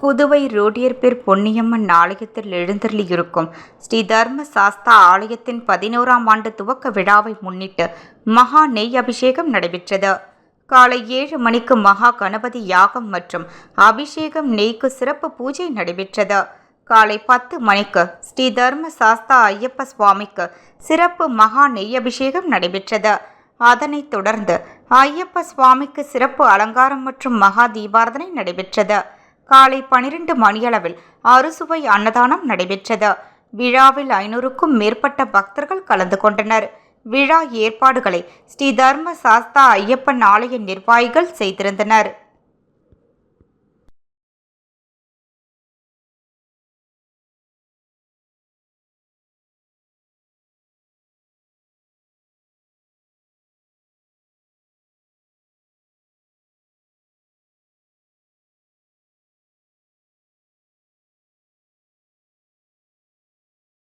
புதுவை ரோடியர்பேர் பொன்னியம்மன் ஆலயத்தில் எழுந்தருளியிருக்கும் ஸ்ரீ தர்ம சாஸ்தா ஆலயத்தின் 11ஆம் ஆண்டு துவக்க விழாவை முன்னிட்டு மகா நெய் அபிஷேகம் நடைபெற்றது. காலை 7 மணிக்கு மகா கணபதி யாகம் மற்றும் அபிஷேகம் நெய்க்கு சிறப்பு பூஜை நடைபெற்றது. காலை 10 மணிக்கு ஸ்ரீ தர்ம சாஸ்தா ஐயப்ப சுவாமிக்கு சிறப்பு மகா நெய் அபிஷேகம் நடைபெற்றது. அதனைத் தொடர்ந்து ஐயப்ப சுவாமிக்கு சிறப்பு அலங்காரம் மற்றும் மகா தீபாரதனை நடைபெற்றது. காலை 12 மணியளவில் அறுசுவை அன்னதானம் நடைபெற்றது. விழாவில் 500க்கும் மேற்பட்ட பக்தர்கள் கலந்து கொண்டனர். விழா ஏற்பாடுகளை ஸ்ரீ தர்ம சாஸ்தா ஐயப்பன் ஆலய நிர்வாகிகள் செய்திருந்தனர்.